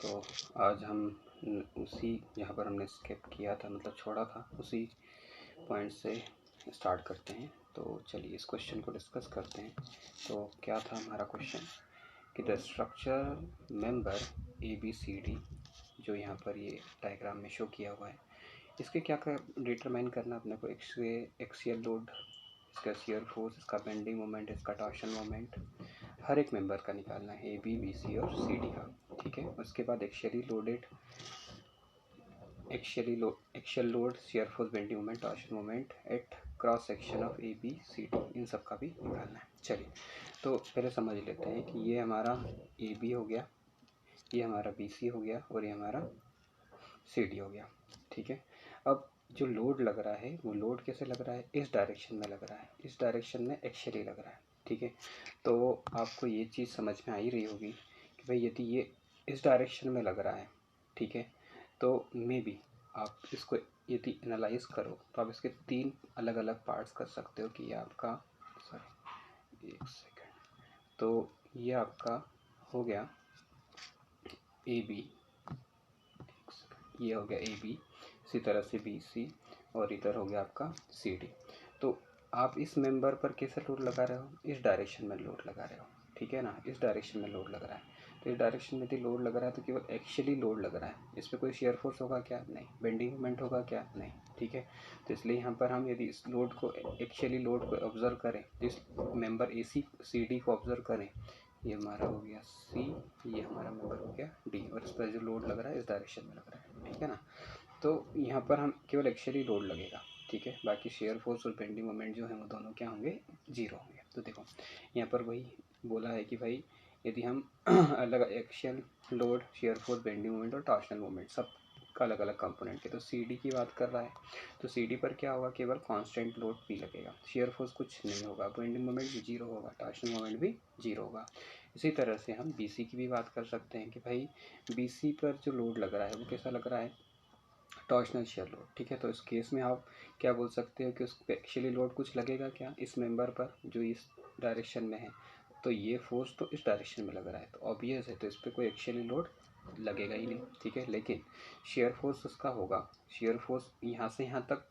तो आज हम उसी जहाँ पर हमने स्किप किया था, मतलब छोड़ा था, उसी पॉइंट से स्टार्ट करते हैं। तो चलिए इस क्वेश्चन को डिस्कस करते हैं। तो क्या था हमारा क्वेश्चन कि द स्ट्रक्चर मेंबर ABCD जो यहाँ पर ये डायग्राम में शो किया हुआ है, इसके क्या डिटरमाइन करना अपने को, एक्सियल लोड, इसका शियर फोर्स, इसका बेंडिंग मोमेंट, इसका टॉर्शन मोमेंट, हर एक मेंबर का निकालना है, AB, BC और CD का। ठीक है। उसके बाद axial load, shear force, bending moment, torsion moment at cross section of ABCD, इन सब का भी निकालना है। चलिए तो पहले समझ लेते हैं कि ये हमारा AB हो गया, ये हमारा BC हो गया और ये हमारा CD हो गया। ठीक है। अब जो लोड लग रहा है वो लोड कैसे लग रहा है, इस डायरेक्शन में लग रहा है, इस डायरेक्शन में एक्शियली लग रहा है। ठीक है। तो आपको ये चीज़ समझ में आ ही रही होगी कि भाई यदि ये इस डायरेक्शन में लग रहा है, ठीक है, तो मे बी आप इसको यदि एनालाइज करो तो आप इसके 3 अलग अलग पार्ट्स कर सकते हो कि ये आपका, सॉरी एक सेकेंड, तो ये आपका हो गया AB, ये हो गया AB, इसी तरह से BC और इधर हो गया आपका CD। तो आप इस मेंबर पर कैसे लोड लगा रहे हो, इस डायरेक्शन में लोड लगा रहे हो। ठीक है ना, इस डायरेक्शन में लोड लग रहा है। तो इस डायरेक्शन में यदि लोड लग रहा है तो केवल एक्शियली लोड लग रहा है, इस पर कोई शियर फोर्स होगा क्या, नहीं। बेंडिंग मोमेंट होगा क्या, नहीं। ठीक है। तो इसलिए यहाँ पर हम यदि इस लोड को, एक्शियली लोड को ऑब्जर्व करें, इस मेंबर ACD को ऑब्जर्व करें, ये हमारा हो गया C, ये हमारा मेंबर हो गया D, और इस पर जो लोड लग रहा है इस डायरेक्शन में लग रहा है। ठीक है ना। तो यहाँ पर हम केवल एक्शियली लोड लगेगा। ठीक है। बाकी शेयर फोर्स और बेंडिंग मोमेंट जो है वो दोनों क्या होंगे, 0 होंगे। तो देखो यहाँ पर वही बोला है कि भाई यदि हम अलग axial load, shear force, bending moment और टॉर्शनल मोमेंट सब का अलग अलग कंपोनेंट है, तो CD की बात कर रहा है तो CD पर क्या होगा, केवल कांस्टेंट लोड P लगेगा, शेयर फोर्स कुछ नहीं होगा, बेंडिंग मोमेंट भी 0 होगा, टॉर्शनल मोमेंट भी 0 होगा। इसी तरह से हम BC की भी बात कर सकते हैं कि भाई BC पर जो लोड लग रहा है वो कैसा लग रहा है, टॉर्शनल शियर लोड। ठीक है। तो इस केस में आप क्या बोल सकते हो कि उस पर एक्शियली लोड कुछ लगेगा क्या, इस मेंबर पर जो इस डायरेक्शन में है, तो ये फोर्स तो इस डायरेक्शन में लग रहा है तो ऑब्वियस है, तो इस पर कोई एक्शियली लोड लगेगा ही नहीं। ठीक है। लेकिन शेयर फोर्स उसका होगा, शेयर फोर्स यहाँ से यहाँ तक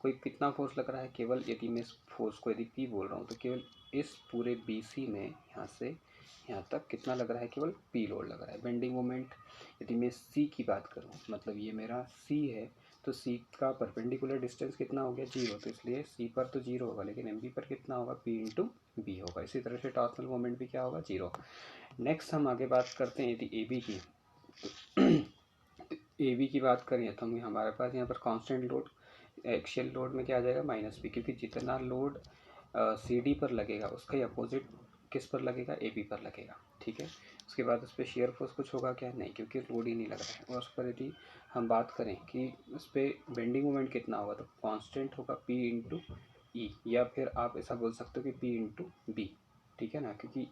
कोई कितना फोर्स लग रहा है, केवल यदि मैं इस फोर्स को यदि P बोल रहा हूँ तो केवल इस पूरे BC में यहाँ से यहाँ तक कितना लग रहा है, केवल P लोड लग रहा है। बेंडिंग मोमेंट यदि मैं C की बात करूँ, मतलब ये मेरा C है, तो C का परपेंडिकुलर डिस्टेंस कितना हो गया, 0, तो इसलिए C पर तो 0 होगा, लेकिन MB पर कितना होगा, P इंटू B होगा। इसी तरह से टॉर्शनल मोमेंट भी क्या होगा, 0। नेक्स्ट हम आगे बात करते हैं यदि AB की, तो AB की बात करें तो हम हमारे पास यहाँ पर कांस्टेंट लोड, एक्शियल लोड में क्या आ जाएगा, -P, क्योंकि जितना लोड CD पर लगेगा उसका ही अपोजिट किस पर लगेगा, AB पर लगेगा। ठीक है। उसके बाद उस पर शेयर फोर्स कुछ होगा क्या, नहीं, क्योंकि लोड ही नहीं लग रहा है। और उस पर यदि हम बात करें कि उस पर बेंडिंग मोमेंट कितना होगा, तो कांस्टेंट होगा P इंटू E, या फिर आप ऐसा बोल सकते हो कि P इंटू B। ठीक है ना, क्योंकि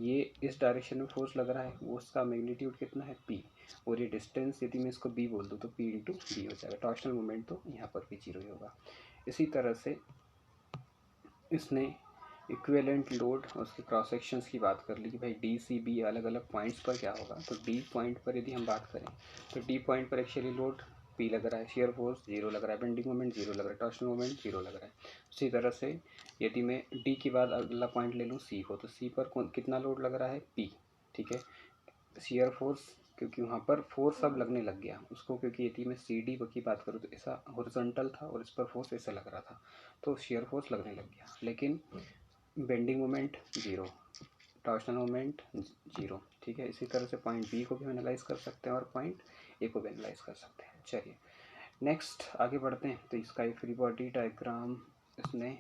ये इस डायरेक्शन में फोर्स लग रहा है, वो उसका मैग्नीट्यूड कितना है, P, और ये डिस्टेंस यदि मैं इसको B बोल दूँ तो P इंटू B हो जाएगा। टॉर्शनल मोमेंट तो यहाँ पर भी 0 ही होगा। इसी तरह से इसने इक्विवेलेंट लोड और उसके क्रॉस सेक्शंस की बात कर ली कि भाई DCB अलग अलग पॉइंट्स पर क्या होगा। तो D पॉइंट पर यदि हम बात करें तो D पॉइंट पर एक्चुअली लोड P लग रहा है, शेयर फोर्स 0 लग रहा है, बेंडिंग मोमेंट 0 लग रहा है, टॉर्शनल मोमेंट 0 लग रहा है। उसी तरह से यदि मैं D के बाद अगला पॉइंट ले लूँ C को, तो C पर कितना लोड लग रहा है, P। ठीक है। शेयर फोर्स, क्योंकि वहाँ पर फोर्स अब लगने लग गया उसको, क्योंकि यदि मैं CD की बात करूँ तो ऐसा हॉरिजॉन्टल था और इस पर फोर्स ऐसा लग रहा था, तो शेयर फोर्स लगने लग गया। लेकिन बेंडिंग मोमेंट 0, टॉर्शनल मोमेंट 0। ठीक है। इसी तरह से पॉइंट B को भी एनालाइज कर सकते हैं और पॉइंट A को भी एनालाइज कर सकते हैं। चलिए नेक्स्ट आगे बढ़ते हैं। तो इसका एक फ्री बॉडी डायग्राम इसने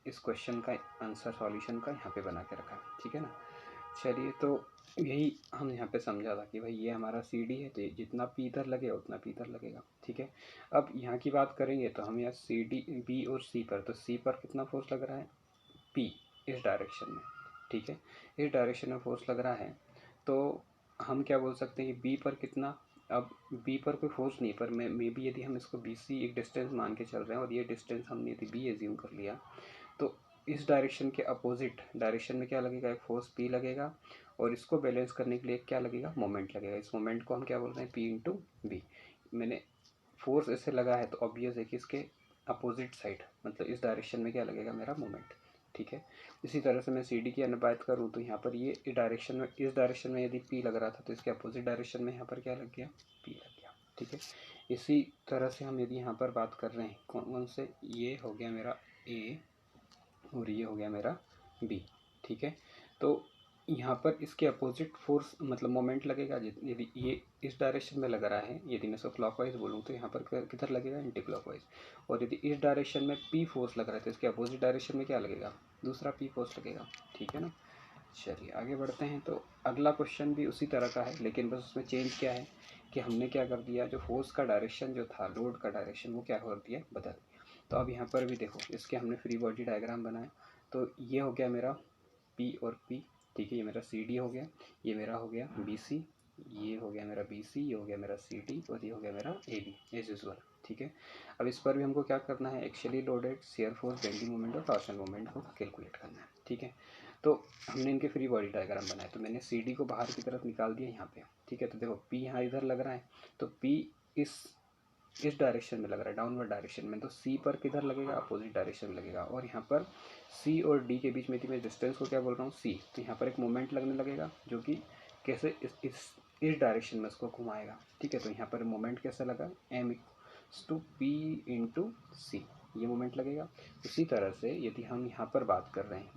इस क्वेश्चन का आंसर सॉल्यूशन का यहाँ पे बना के रखा है। ठीक है ना। चलिए तो यही हम यहाँ पे समझा था कि भाई ये हमारा CD है, तो जितना P इधर लगेगा उतना P इधर लगेगा। ठीक है। अब यहाँ की बात करेंगे तो हम यहाँ CD, B और C पर, तो C पर कितना फोर्स लग रहा है, P, इस डायरेक्शन में। ठीक है। इस डायरेक्शन में फोर्स लग रहा है, तो हम क्या बोल सकते हैं कि B पर कितना, अब B पर कोई फोर्स नहीं, पर मे बी यदि हम इसको BC एक डिस्टेंस मान के चल रहे हैं और ये डिस्टेंस हमने यदि B एज्यूम कर लिया, तो इस डायरेक्शन के अपोजिट डायरेक्शन में क्या लगेगा, एक फोर्स P लगेगा, और इसको बैलेंस करने के लिए क्या लगेगा, मोमेंट लगेगा। इस मोमेंट को हम क्या बोल रहे हैं, P इंटू बी। मैंने फोर्स ऐसे लगा है तो ऑब्वियस है कि इसके अपोजिट साइड मतलब इस डायरेक्शन में क्या लगेगा, मेरा मोमेंट। ठीक है, इसी तरह से मैं CD की अनुपात करूँ तो यहाँ पर ये इस डायरेक्शन में यदि P लग रहा था तो इसके अपोजिट डायरेक्शन में यहाँ पर क्या लग गया, P लग गया। ठीक है, इसी तरह से हम यदि यहाँ पर बात कर रहे हैं कौन से, ये हो गया मेरा A और ये हो गया मेरा B। ठीक है, तो यहाँ पर इसके अपोजिट फोर्स मतलब मोमेंट लगेगा। यदि ये इस डायरेक्शन में लग रहा है, यदि मैं इसको क्लॉकवाइज बोलूँ तो यहाँ पर किधर लगेगा, एंटी क्लॉकवाइज। और यदि इस डायरेक्शन में P फोर्स लग रहा है तो इसके अपोजिट डायरेक्शन में क्या लगेगा, दूसरा P फोर्स लगेगा। ठीक है ना, चलिए आगे बढ़ते हैं। तो अगला क्वेश्चन भी उसी तरह का है, लेकिन बस उसमें चेंज क्या है कि हमने क्या कर दिया, जो फोर्स का डायरेक्शन जो था, लोड का डायरेक्शन, वो क्या कर दिया, बदल। तो अब यहाँ पर भी देखो, इसके हमने फ्री बॉडी डायग्राम बनाया। तो ये हो गया मेरा P और P। ठीक है, ये मेरा CD हो गया, ये मेरा हो गया BC, ये हो गया मेरा BC, ये हो गया मेरा CD और ये हो गया मेरा AB एज यूजुअल। ठीक है, अब इस पर भी हमको क्या करना है, actually loaded, shear force, bending moment और टॉर्शन मोमेंट को कैलकुलेट करना है। ठीक है, तो हमने इनके फ्री बॉडी डायग्राम बनाया। तो मैंने CD को बाहर की तरफ निकाल दिया यहाँ पे। ठीक है, तो देखो P यहाँ इधर लग रहा है, तो P इस डायरेक्शन में लग रहा है, डाउनवर्ड डायरेक्शन में। तो C पर किधर लगेगा, अपोजिट डायरेक्शन में लगेगा। और यहाँ पर C और D के बीच में थी, मैं डिस्टेंस को क्या बोल रहा हूँ, C। तो यहाँ पर एक मोमेंट लगने लगेगा जो कि कैसे इस डायरेक्शन में उसको घुमाएगा। ठीक है, तो यहाँ पर मोमेंट कैसा लगा, M/P इंटू C, ये मोमेंट लगेगा। इसी तरह से यदि हम यहाँ पर बात कर रहे हैं,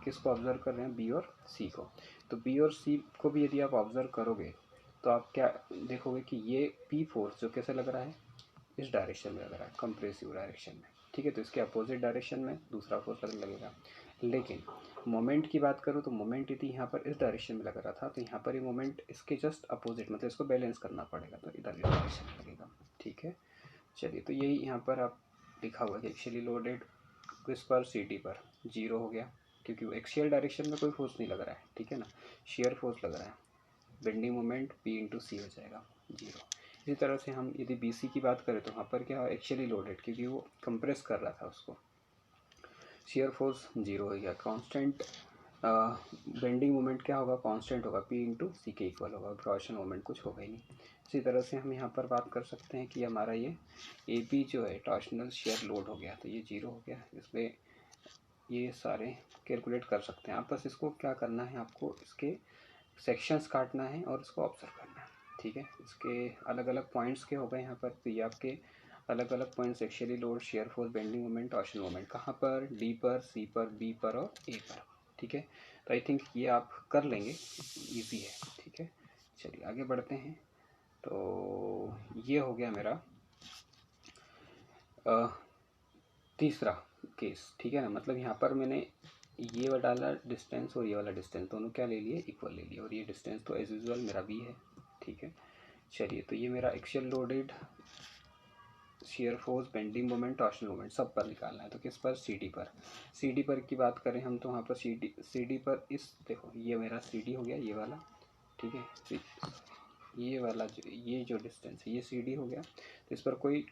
किसको ऑब्जर्व कर रहे हैं, B और C को। तो B और C को भी यदि आप ऑब्जर्व करोगे तो आप क्या देखोगे कि ये P फोर्स जो कैसे लग रहा है, इस डायरेक्शन में लग रहा है, कंप्रेसिव डायरेक्शन में। ठीक है, तो इसके अपोजिट डायरेक्शन में दूसरा फोर्स लगने लगेगा। लेकिन मोमेंट की बात करूँ तो मोमेंट यदि यहाँ पर इस डायरेक्शन में लग रहा था तो यहाँ पर ये मोमेंट इसके जस्ट अपोजिट, मतलब इसको बैलेंस करना पड़ेगा, तो इधर इस डायरेक्शन में लगेगा। ठीक है, चलिए, तो यही यहाँ पर आप लिखा हुआ है कि एक्चुअली लोडेड किस पर, CD पर 0 हो गया, क्योंकि वो एक्सियल डायरेक्शन में कोई फोर्स नहीं लग रहा है। ठीक है ना, शेयर फोर्स लग रहा है, bending moment P into C हो जाएगा 0। इसी तरह से हम यदि BC की बात करें तो वहाँ पर क्या एक्चुअली लोडेड, क्योंकि वो कंप्रेस कर रहा था उसको, शेयर फोर्स 0 हो गया। कांस्टेंट बेंडिंग मोमेंट क्या होगा, कांस्टेंट होगा, P इंटू C के इक्वल होगा, टॉर्शन मोमेंट कुछ होगा ही नहीं। इसी तरह से हम यहाँ पर बात कर सकते हैं कि हमारा ये AB जो है टॉर्शनल शेयर लोड हो गया, तो ये 0 हो गया। इसमें ये सारे कैलकुलेट कर सकते हैं आप। बस इसको क्या करना है, आपको इसके सेक्शंस काटना है और इसको ऑब्जर्व करना है। ठीक है, इसके अलग अलग पॉइंट्स के हो गए यहाँ पर। तो ये आपके अलग अलग points, actually load, shear force, bending moment, torsion moment, कहाँ पर, D पर, C पर, B पर और A पर। ठीक है, तो आई थिंक ये आप कर लेंगे, इजी है। ठीक है, चलिए आगे बढ़ते हैं। तो ये हो गया मेरा तीसरा केस। ठीक है ना, मतलब यहाँ पर मैंने ये वाला डाला डिस्टेंस और ये वाला डिस्टेंस, दोनों क्या ले लिए, इक्वल ले लिए। और ये डिस्टेंस तो एज यूजुअल मेरा B है। ठीक है, चलिए, तो ये मेरा axial loaded, shear force, bending moment, torsional moment सब पर निकालना है। तो किस पर, CD पर। CD पर की बात करें हम तो वहाँ पर CD पर इस देखो, ये मेरा CD हो गया, ये वाला। ठीक है, ये वाला जो डिस्टेंस है ये CD हो गया। तो इस पर कोई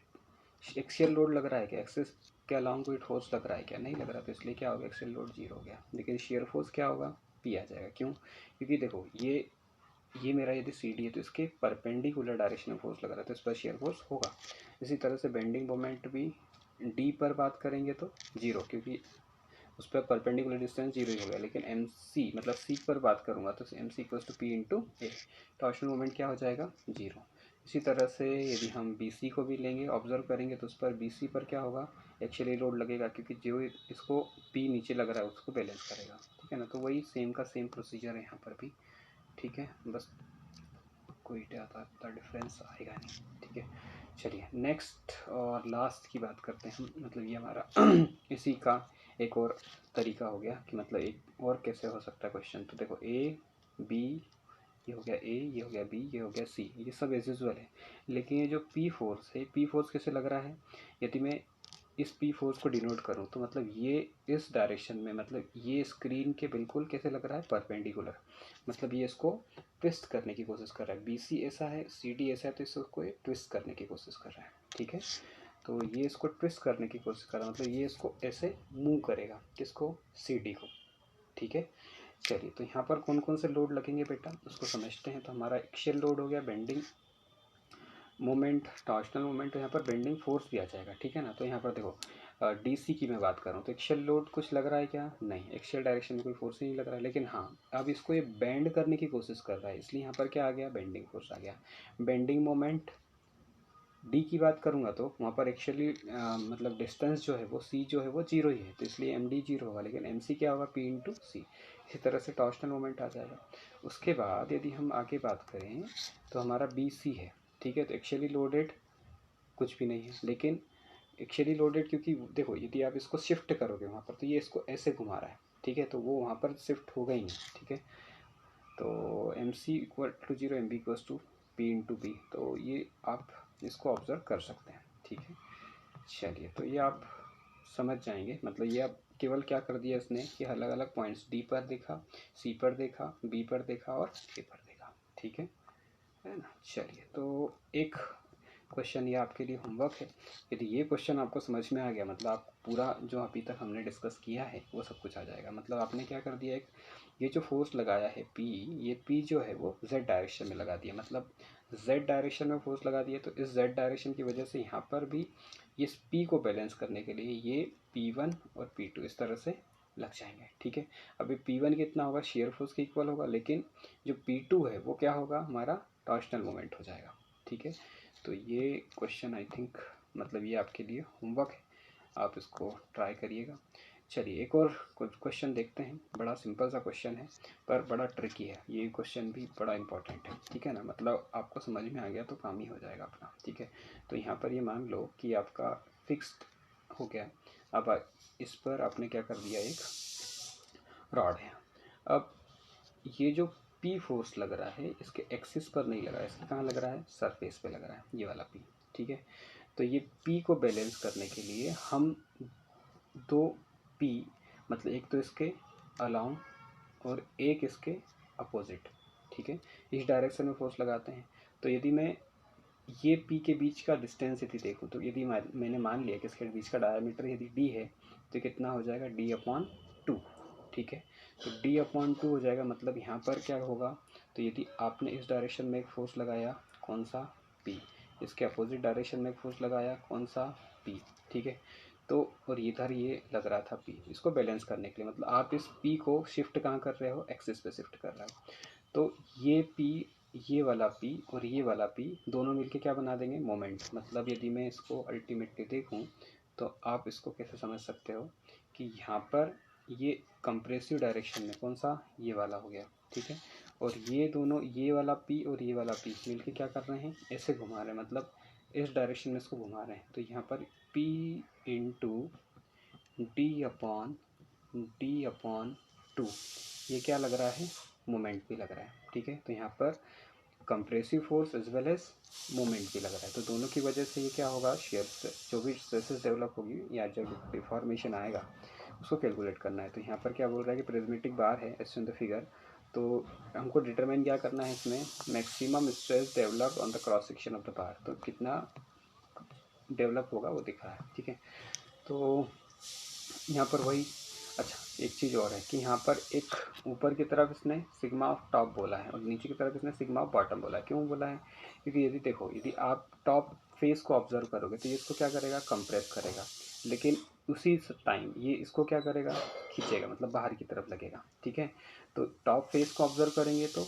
एक्सियल लोड लग रहा है क्या, एक्सेस के अलाउंग कोई ठोस लग रहा है क्या, नहीं लग रहा, तो इसलिए क्या होगा, एक्सियल लोड 0 हो गया। लेकिन शेयर फोर्स क्या होगा, P आ जाएगा। क्यों, क्योंकि देखो ये मेरा यदि CD है तो इसके परपेंडिकुलर डायरेक्शन में फोर्स लग रहा है, तो इस पर शेयर फोर्स होगा। इसी तरह से बेंडिंग मोमेंट भी D पर बात करेंगे तो 0, क्योंकि उस पर परपेंडिकुलर डिस्टेंस 0 ही हो गया। लेकिन MC मतलब C पर बात करूँगा तो MC equals to P into A, torsional moment क्या हो जाएगा, 0। इसी तरह से यदि हम BC को भी लेंगे, ऑब्जर्व करेंगे तो उस पर BC पर क्या होगा, एक्चुअली लोड लगेगा, क्योंकि जो इसको P नीचे लग रहा है उसको बैलेंस करेगा। ठीक है ना, तो वही सेम का सेम प्रोसीजर है यहाँ पर भी। ठीक है, बस कोई ज़्यादा डिफरेंस आएगा नहीं। ठीक है, चलिए नेक्स्ट और लास्ट की बात करते हैं हम। मतलब ये हमारा इसी का एक और तरीका हो गया कि मतलब एक और कैसे हो सकता है क्वेश्चन। तो देखो A B, ये हो गया A, ये हो गया B, ये हो गया C, ये सब एज यूजुअल है। लेकिन ये जो P फोर्स है, P फोर्स कैसे लग रहा है, यदि मैं इस P फोर्स को डिनोट करूँ तो मतलब ये इस डायरेक्शन में, मतलब ये स्क्रीन के बिल्कुल कैसे लग रहा है, परपेंडिकुलर। मतलब ये इसको ट्विस्ट करने की कोशिश कर रहा है। BC ऐसा है, CD ऐसा है, तो इसको ट्विस्ट करने की कोशिश कर रहा है। ठीक है, तो ये इसको ट्विस्ट करने की कोशिश कर रहा है, मतलब ये इसको ऐसे मूव करेगा, किसको, CD को। ठीक है, चलिए, तो यहाँ पर कौन कौन से लोड लगेंगे बेटा उसको समझते हैं। तो हमारा एक्शियल लोड हो गया, बेंडिंग मोमेंट, टॉर्शनल मोमेंट, तो यहाँ पर बेंडिंग फोर्स भी आ जाएगा, ठीक है ना। तो यहाँ पर देखो डीसी की मैं बात कर रहा हूँ, तो एक्शियल लोड कुछ लग रहा है क्या? नहीं, एक्शियल डायरेक्शन में कोई फोर्स नहीं लग रहा है, लेकिन हाँ अब इसको ये बेंड करने की कोशिश कर रहा है, इसलिए यहाँ पर क्या आ गया? बेंडिंग फोर्स आ गया। बेंडिंग मोमेंट डी की बात करूँगा तो वहाँ पर एक्चुअली मतलब डिस्टेंस जो है वो सी जो है वो जीरो ही है, तो इसलिए एम डी जीरो होगा, लेकिन एम सी क्या होगा? पी इंटू सी। इसी तरह से टॉर्शनल मोमेंट आ जाएगा। उसके बाद यदि हम आगे बात करें तो हमारा बी सी है, ठीक है। तो एक्चुअली लोडेड कुछ भी नहीं है, लेकिन एक्चुअली लोडेड क्योंकि देखो यदि आप इसको शिफ्ट करोगे वहाँ पर तो ये इसको ऐसे घुमा रहा है, ठीक है, तो वो वहाँ पर शिफ्ट होगा ही नहीं, ठीक है। तो M C equal to zero, M B equal to P into B, तो ये आप इसको ऑब्जर्व कर सकते हैं, ठीक है। चलिए, तो ये आप समझ जाएंगे, मतलब ये आप केवल क्या कर दिया इसने कि अलग अलग पॉइंट्स डी पर देखा, सी पर देखा, बी पर देखा और ए पर देखा, ठीक है ना। चलिए, तो एक क्वेश्चन ये आपके लिए होमवर्क है। यदि ये क्वेश्चन आपको समझ में आ गया मतलब आप पूरा जो अभी तक हमने डिस्कस किया है वो सब कुछ आ जाएगा। मतलब आपने क्या कर दिया, एक ये जो फोर्स लगाया है पी, ये पी जो है वो जेड डायरेक्शन में लगा दिया, मतलब जेड डायरेक्शन में फोर्स लगा दिया। तो इस जेड डायरेक्शन की वजह से यहाँ पर भी इस पी को बैलेंस करने के लिए ये P1 और P2 इस तरह से लग जाएंगे, ठीक है। अभी P1 कितना होगा? शेयर फोर्स के इक्वल होगा, लेकिन जो P2 है वो क्या होगा? हमारा टॉर्शनल मोमेंट हो जाएगा, ठीक है। तो ये क्वेश्चन आई थिंक मतलब ये आपके लिए होमवर्क है, आप इसको ट्राई करिएगा। चलिए, एक और क्वेश्चन देखते हैं। बड़ा सिंपल सा क्वेश्चन है पर बड़ा ट्रिकी है, ये क्वेश्चन भी बड़ा इंपॉर्टेंट है, ठीक है ना। मतलब आपको समझ में आ गया तो काम ही हो जाएगा अपना, ठीक है। तो यहाँ पर ये मान लो कि आपका फिक्स्ड हो गया, अब इस पर आपने क्या कर दिया, एक रॉड है। अब ये जो पी फोर्स लग रहा है इसके एक्सिस पर नहीं लगा है, इसके कहाँ लग रहा है? सरफेस पे लग रहा है, ये वाला पी, ठीक है। तो ये पी को बैलेंस करने के लिए हम दो पी मतलब एक तो इसके अलाउंग और एक इसके अपोजिट, ठीक है, इस डायरेक्शन में फोर्स लगाते हैं। तो यदि मैं ये पी के बीच का डिस्टेंस यदि देखूँ तो यदि मैंने मान लिया कि इसके बीच का डायमीटर यदि डी है तो कितना हो जाएगा? डी अपॉन टू, ठीक है। तो डी अपॉन टू हो जाएगा, मतलब यहाँ पर क्या होगा? तो यदि आपने इस डायरेक्शन में एक फोर्स लगाया, कौन सा? पी। इसके अपोजिट डायरेक्शन में एक फोर्स लगाया, कौन सा? पी, ठीक है। तो और इधर ये लग रहा था पी, इसको बैलेंस करने के लिए मतलब आप इस पी को शिफ्ट कहाँ कर रहे हो? एक्सिस पे शिफ्ट कर रहे हो। तो ये पी, ये वाला पी और ये वाला पी दोनों मिलके क्या बना देंगे? मोमेंट। मतलब यदि मैं इसको अल्टीमेटली देखूं तो आप इसको कैसे समझ सकते हो कि यहाँ पर ये कंप्रेसिव डायरेक्शन में कौन सा? ये वाला हो गया, ठीक है। और ये दोनों, ये वाला पी और ये वाला पी मिलके क्या कर रहे हैं? ऐसे घुमा रहे हैं, मतलब इस डायरेक्शन में इसको घुमा रहे हैं। तो यहाँ पर P into D upon two, ये क्या लग रहा है? मोमेंट भी लग रहा है, ठीक है। तो यहाँ पर compressive force as well as moment भी लग रहा है, तो दोनों की वजह से ये क्या होगा? शेयर जो भी स्ट्रेसेस डेवलप होगी या जो डिफॉर्मेशन आएगा उसको कैलकुलेट करना है। तो यहाँ पर क्या बोल रहा है कि प्रिज्मेटिक बार है एज इन द फिगर, तो हमको डिटरमाइन क्या करना है इसमें? Maximum stress develop on the cross section of the bar, तो कितना डेवलप होगा वो दिख रहा है, ठीक है। तो यहाँ पर वही, अच्छा एक चीज़ और है कि यहाँ पर एक ऊपर की तरफ इसने सिग्मा ऑफ टॉप बोला है और नीचे की तरफ इसने सिग्मा ऑफ बॉटम बोला है। क्यों बोला है? क्योंकि यदि देखो, यदि आप टॉप फेस को ऑब्जर्व करोगे तो ये इसको क्या करेगा? कंप्रेस करेगा, लेकिन उसी टाइम ये इसको क्या करेगा? खींचेगा, मतलब बाहर की तरफ लगेगा, ठीक है। तो टॉप फेस को ऑब्जर्व करेंगे तो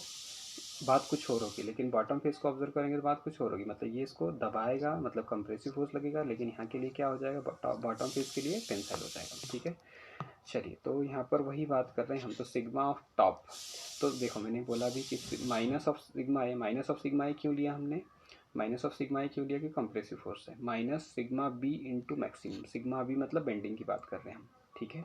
बात कुछ और होगी, लेकिन बॉटम फेस को ऑब्जर्व करेंगे तो बात कुछ और होगी। मतलब ये इसको दबाएगा, मतलब कंप्रेसिव फोर्स लगेगा, लेकिन यहाँ के लिए क्या हो जाएगा? बॉटम फेस के लिए टेंसाइल हो जाएगा, ठीक है। चलिए, तो यहाँ पर वही बात कर रहे हैं हम, तो सिग्मा ऑफ टॉप, तो देखो मैंने बोला भी कि minus of sigma A, minus of sigma A क्यों लिया हमने? माइनस ऑफ सिग्मा ए क्यों लिया? कि कंप्रेसिव फोर्स है। Minus sigma B into maximum, sigma B मतलब बेंडिंग की बात कर रहे हैं हम, ठीक है।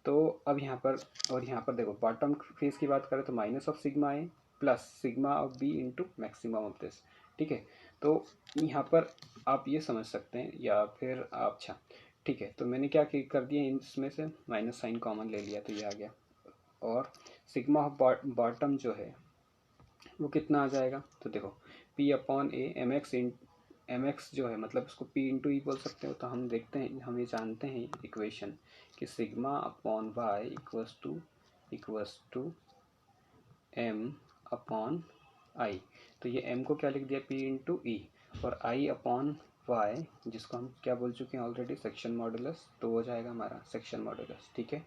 तो अब यहाँ पर और यहाँ पर देखो बॉटम फेस की बात करें तो minus of sigma A plus sigma of B into maximum of this, ठीक है। तो यहाँ पर आप ये समझ सकते हैं या फिर आप, अच्छा ठीक है, तो मैंने क्या कर दिया, इसमें से माइनस साइन कॉमन ले लिया तो ये आ गया, और सिग्मा ऑफ बॉटम जो है वो कितना आ जाएगा? तो देखो P upon A M X जो है, मतलब इसको पी इंटू ई बोल सकते हो। तो हम देखते हैं, हम ये जानते हैं इक्वेशन कि sigma upon Y equals to equals to M upon I. तो ये m को क्या लिख दिया, p इंटू ई, और i अपॉन y, जिसको हम क्या बोल चुके हैं ऑलरेडी, सेक्शन मॉडुलस, तो हो जाएगा हमारा सेक्शन मॉडुलस। ठीक है,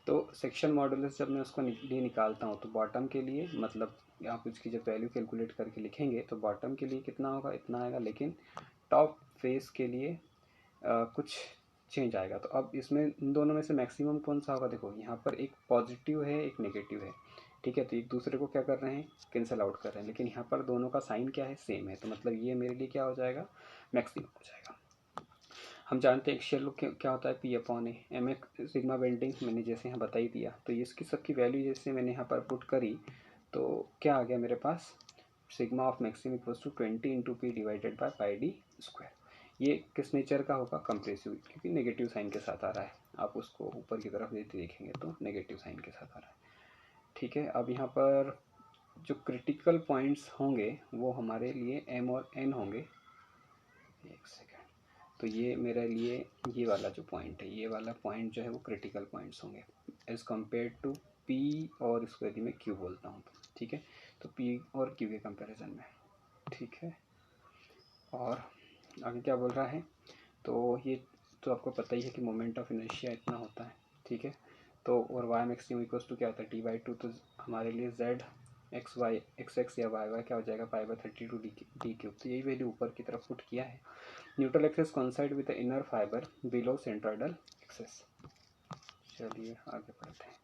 तो सेक्शन मॉडुलस जब मैं उसको लिए निकालता हूँ तो बॉटम के लिए, मतलब आप इसकी जब वैल्यू कैलकुलेट करके लिखेंगे तो बॉटम के लिए कितना होगा, इतना आएगा, लेकिन टॉप फेस के लिए कुछ चेंज आएगा। तो अब इसमें इन दोनों में से मैक्सिमम कौन सा होगा, देखो यहाँ पर एक पॉजिटिव है एक नेगेटिव है, ठीक है, तो एक दूसरे को क्या कर रहे हैं, कैंसिल आउट कर रहे हैं, लेकिन यहाँ पर दोनों का साइन क्या है, सेम है, तो मतलब ये मेरे लिए क्या हो जाएगा, मैक्सिमम हो जाएगा। हम जानते हैं एक्शियल लोड क्या होता है, P upon A, M A sigma bending मैंने जैसे यहाँ बता ही दिया। तो इसकी सबकी वैल्यू जैसे मैंने यहाँ पर पुट करी तो क्या आ गया मेरे पास, sigma of maximum equals to 20 into P divided by pi D square. ये किस नेचर का होगा, कंप्रेसिव, क्योंकि नेगेटिव साइन के साथ आ रहा है, आप उसको ऊपर की तरफ देखेंगे तो नेगेटिव साइन के साथ आ रहा है। ठीक है, अब यहाँ पर जो क्रिटिकल पॉइंट्स होंगे वो हमारे लिए एम और एन होंगे। एक सेकेंड, तो ये मेरे लिए ये वाला जो पॉइंट है, ये वाला पॉइंट जो है वो क्रिटिकल पॉइंट्स होंगे एज़ कम्पेयर टू पी, और इसको यदि मैं क्यू बोलता हूँ तो, ठीक है, तो पी और क्यू के कंपैरिजन में। ठीक है, और आगे क्या बोल रहा है, तो ये तो आपको पता ही है कि मोमेंट ऑफ इनर्शिया इतना होता है। ठीक है, तो और वाई मैक्सिमम इक्वल्स टू क्या होता है, डी बाई टू, तो हमारे लिए Z X Y X X या वाई वाई क्या हो जाएगा, पाई बाई 32 डी क्यूब। तो यही वैल्यू ऊपर की तरफ पुट किया है। Neutral axis coincide with the inner fibre below centroidal axis. चलिए आगे बढ़ते हैं।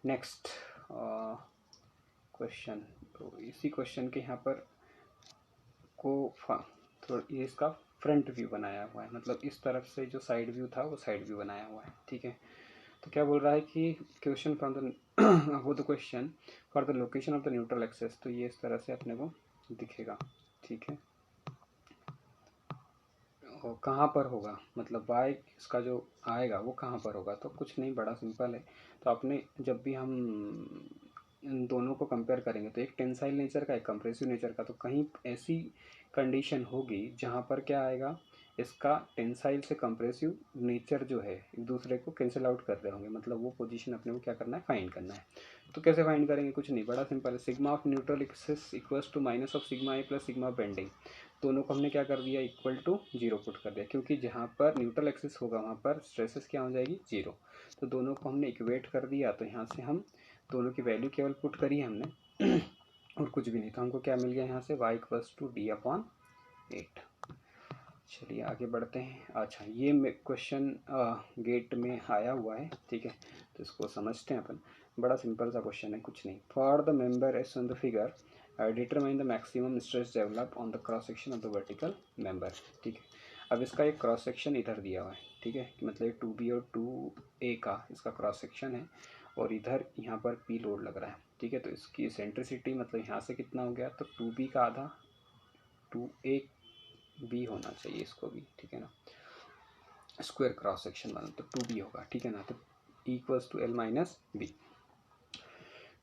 नेक्स्ट क्वेश्चन, तो इसी क्वेश्चन के यहाँ पर तो ये इसका फ्रंट व्यू बनाया हुआ है, मतलब इस तरफ से जो साइड व्यू था वो साइड व्यू बनाया हुआ है। ठीक है, तो क्या बोल रहा है कि क्वेश्चन फ्रॉम द वो the question for the location of the neutral axis, तो ये इस तरह से अपने को दिखेगा। ठीक है, और कहाँ पर होगा, मतलब y इसका जो आएगा वो कहाँ पर होगा, तो कुछ नहीं, बड़ा सिंपल है। तो आपने जब भी हम इन दोनों को कंपेयर करेंगे तो एक टेंसाइल नेचर का एक कंप्रेसिव नेचर का, तो कहीं ऐसी कंडीशन होगी जहाँ पर क्या आएगा, इसका टेंसाइल से कंप्रेसिव नेचर जो है एक दूसरे को कैंसिल आउट कर रहे होंगे, मतलब वो पोजीशन अपने को क्या करना है, फाइंड करना है। तो कैसे फाइंड करेंगे, कुछ नहीं, बड़ा सिंपल है, sigma of neutral axis equals to minus of sigma A plus sigma bending. दोनों को हमने क्या कर दिया, इक्वल टू जीरो पुट कर दिया, क्योंकि जहाँ पर न्यूट्रल एक्सिस होगा वहाँ पर स्ट्रेसेस क्या हो जाएगी, जीरो। तो दोनों को हमने इक्वेट कर दिया, तो यहाँ से हम दोनों की वैल्यू केवल पुट करी है हमने और कुछ भी नहीं, तो हमको क्या मिल गया यहाँ से, y equals to D upon 8। चलिए आगे बढ़ते हैं। अच्छा, ये क्वेश्चन गेट में आया हुआ है, ठीक है, तो इसको समझते हैं अपन। बड़ा सिंपल सा क्वेश्चन है, कुछ नहीं। For the member S on the figure determine the maximum stress develop on the cross section of the vertical member. ठीक है, अब इसका एक क्रॉस सेक्शन इधर दिया हुआ है, ठीक है, मतलब 2B और 2A का इसका क्रॉस सेक्शन है, और इधर यहाँ पर P लोड लग रहा है। ठीक है, तो इसकी सेंट्रिसिटी मतलब यहाँ से कितना हो गया, तो 2B का आधा 2AB होना चाहिए इसको भी, ठीक है ना, स्क्वायर क्रॉस सेक्शन बना तो 2B होगा, ठीक है ना, तो equals to L minus B.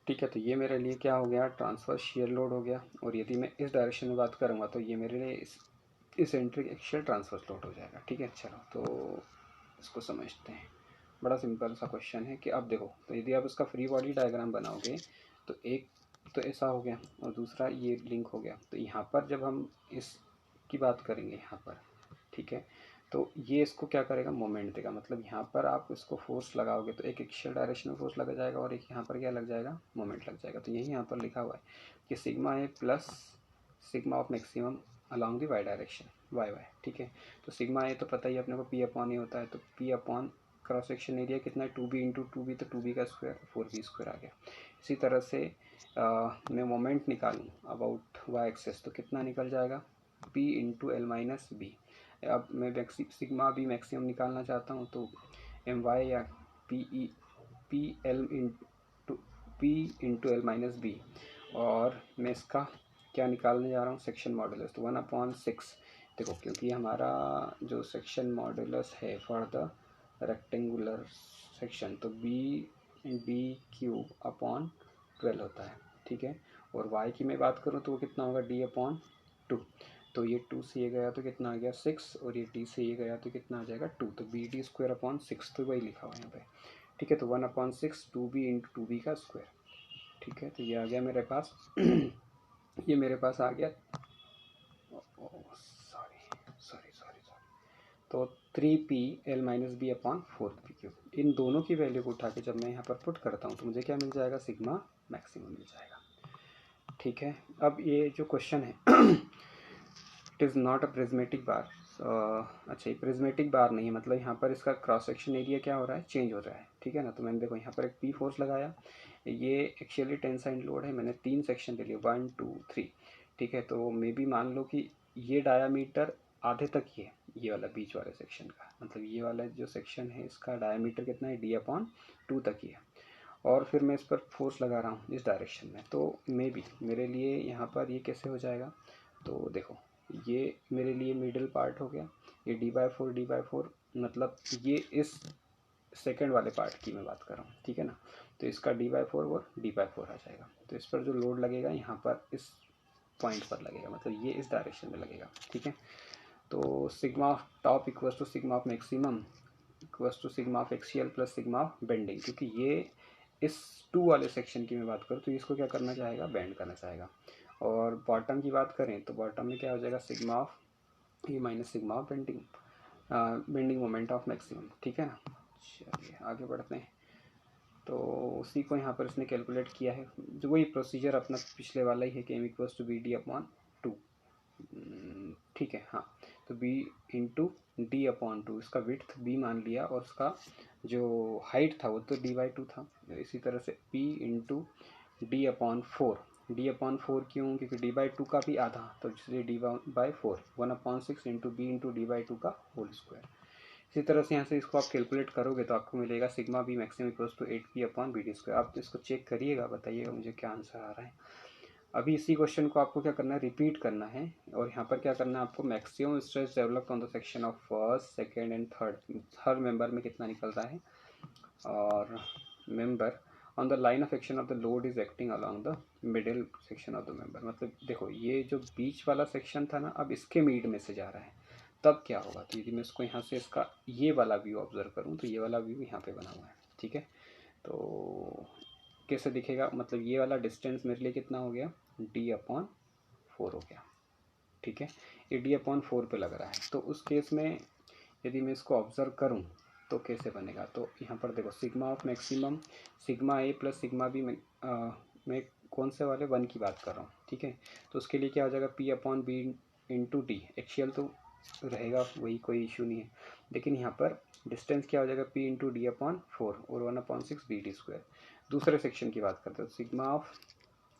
ठीक है, तो ये मेरे लिए क्या हो गया, ट्रांसफर शियर लोड हो गया, और यदि मैं इस डायरेक्शन में बात करूँगा तो ये मेरे लिए इसेंट्रिक एक्सियल ट्रांसफर लोड हो जाएगा। ठीक है, चलो तो इसको समझते हैं। बड़ा सिंपल सा क्वेश्चन है कि अब देखो, तो यदि आप इसका फ्री बॉडी डायग्राम बनाओगे तो एक तो ऐसा हो गया और दूसरा ये लिंक हो गया। तो यहाँ पर जब हम इसकी बात करेंगे यहाँ पर, ठीक है, तो ये इसको क्या करेगा, मोमेंट देगा, मतलब यहाँ पर आप इसको फोर्स लगाओगे तो एक एक्सियल डायरेक्शन में फोर्स लगा जाएगा और एक यहाँ पर क्या लग जाएगा, मोमेंट लग जाएगा। तो यही यहाँ पर लिखा हुआ है कि sigma A plus sigma of maximum along the Y direction Y Y. ठीक है, तो सिग्मा ए तो पता ही अपने को पी अपॉन ए होता है, तो P upon cross section area कितना है, 2B इंटू 2B, तो 2B का स्क्वायर 4B स्क्वायर आ गया। इसी तरह से मैं मोमेंट निकालूँ अबाउट वाई एक्सेस तो कितना निकल जाएगा, P into L minus B. अब मैं सिग्मा बी मैक्सिमम निकालना चाहता हूँ तो एम वाई या P into L minus B, और मैं इसका क्या निकालने जा रहा हूँ, सेक्शन मॉडुलस, तो 1/6। देखो, क्योंकि हमारा जो सेक्शन मॉडुलस है फॉर द रेक्टेंगुलर सेक्शन तो बी क्यूब अपॉन 12 होता है। ठीक है, और y की मैं बात करूँ तो वो कितना होगा, d अपॉन 2। तो ये 2 से ये गया तो कितना आ गया 6, और ये d से ये गया तो कितना आ जाएगा 2, तो बी डी स्क्वायर अपॉन 6, तो वही लिखा हुआ है यहाँ पे। ठीक है। तो 1/6 2b इंटू 2b का स्क्वायर, ठीक है। तो ये आ गया मेरे पास ये मेरे पास आ गया, सॉरी, तो 3p(l-b/4p³। इन दोनों की वैल्यू को उठा के जब मैं यहाँ पर पुट करता हूँ तो मुझे क्या मिल जाएगा, सिग्मा मैक्सिमम मिल जाएगा, ठीक है। अब ये जो क्वेश्चन है it is not a prismatic bar. अच्छा, ये प्रिज्मेटिक बार नहीं है, मतलब यहाँ पर इसका क्रॉस सेक्शन एरिया क्या हो रहा है, चेंज हो रहा है, ठीक है ना। तो मैंने देखो यहाँ पर एक पी फोर्स लगाया, ये एक्चुअली टेंसाइल लोड है, मैंने 3 सेक्शन ले लिए, 1 2 3, ठीक है। तो मे भी मान लो कि ये डायामीटर आधे तक ही है, ये वाला बीच वाले सेक्शन का, मतलब ये वाला जो सेक्शन है इसका डायामीटर कितना है, d/2 तक ही है। और फिर मैं इस पर फोर्स लगा रहा हूँ इस डायरेक्शन में, तो मे बी मेरे लिए यहाँ पर ये कैसे हो जाएगा, तो देखो ये मेरे लिए मिडिल पार्ट हो गया, ये d/4 मतलब ये इस सेकंड वाले पार्ट की मैं बात कर रहा हूँ, ठीक है ना। तो इसका d/4 और d/4 आ जाएगा। तो इस पर जो लोड लगेगा यहाँ पर इस पॉइंट पर लगेगा, मतलब ये इस डायरेक्शन में लगेगा, ठीक है। तो sigma of top equals to sigma of maximum equals to sigma of axial plus sigma of bending, क्योंकि ये इस 2 वाले सेक्शन की मैं बात करूँ तो इसको क्या करना चाहेगा, बेंड करना चाहेगा। और बॉटम की बात करें तो बॉटम में क्या हो जाएगा, सिग्मा ऑफ ये minus sigma of bending moment of maximum, ठीक है ना। चलिए आगे बढ़ते हैं। तो उसी को यहाँ पर इसने कैलकुलेट किया है, जो वही प्रोसीजर अपना पिछले वाला ही है कि m=bd/2, ठीक है। हाँ, तो b इंटू d/2, इसका विड्थ b मान लिया और उसका जो हाइट था वो तो d/2 था। इसी तरह से p इंटू d/4, d/4 क्यों, क्योंकि d/2 का भी आधा, तो इसलिए d/4 1/6 into b into d/2 का होल स्क्वायर। इसी तरह से यहाँ से इसको आप कैलकुलेट करोगे तो आपको मिलेगा sigma B maximum equals to 8p/bd²। आप इसको चेक करिएगा, बताइएगा मुझे क्या आंसर आ रहा है। अभी इसी क्वेश्चन को आपको क्या करना है, रिपीट करना है, और यहाँ पर क्या करना है आपको, maximum stress developed on the section of first second and third, her member में कितना निकल रहा है, और member on the line of action of the load is acting along the middle section of the member. मतलब देखो ये जो बीच वाला सेक्शन था ना, अब इसके मिड में से जा रहा है, तब क्या होगा, तो यदि मैं इसको यहाँ से इसका ये वाला व्यू ऑब्जर्व करूँ तो ये वाला व्यू यहाँ पे बना हुआ है, ठीक है। तो कैसे दिखेगा, मतलब ये वाला डिस्टेंस मेरे लिए कितना हो गया, d/4 हो गया, ठीक है। ये d/4 पे लग रहा है, तो उस केस में यदि मैं इसको ऑब्जर्व करूं तो कैसे बनेगा, तो यहाँ पर देखो sigma of maximum sigma A plus sigma B में कौन से वाले 1 की बात कर रहा हूँ, ठीक है। तो उसके लिए क्या हो जाएगा, p/b इंटू डी, एक्शियल तो रहेगा वही, कोई इशू नहीं है, लेकिन यहाँ पर डिस्टेंस क्या हो जाएगा, p इंटू d/4 और 1/6 bd²। दूसरे सेक्शन की बात करते हैं, sigma of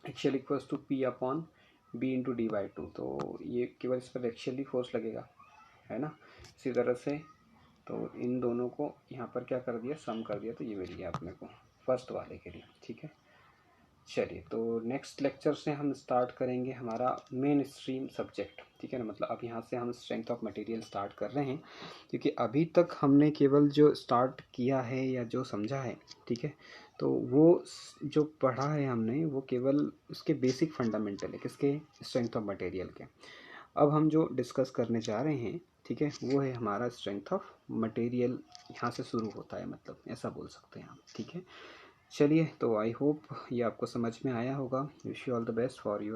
axial equals to p/b into d/2, तो ये केवल इस पर एक्शियली फोर्स लगेगा, है ना। इसी तरह से तो इन दोनों को यहाँ पर क्या कर दिया, सम कर दिया, तो ये मिल गया अपने को फर्स्ट वाले के लिए, ठीक है। चलिए, तो नेक्स्ट लेक्चर से हम स्टार्ट करेंगे हमारा मेन स्ट्रीम सब्जेक्ट, ठीक है ना। मतलब अब यहाँ से हम स्ट्रेंथ ऑफ मटेरियल स्टार्ट कर रहे हैं, क्योंकि अभी तक हमने केवल जो स्टार्ट किया है या जो समझा है, ठीक है, तो वो जो पढ़ा है हमने वो केवल उसके बेसिक फंडामेंटल है, किसके, स्ट्रेंथ ऑफ मटेरियल के। अब हम जो डिस्कस करने जा रहे हैं, ठीक है, वो है हमारा स्ट्रेंथ ऑफ मटेरियल, यहाँ से शुरू होता है, मतलब ऐसा बोल सकते हैं आप, ठीक है। चलिए, तो आई होप ये आपको समझ में आया होगा। Wish you all the best for your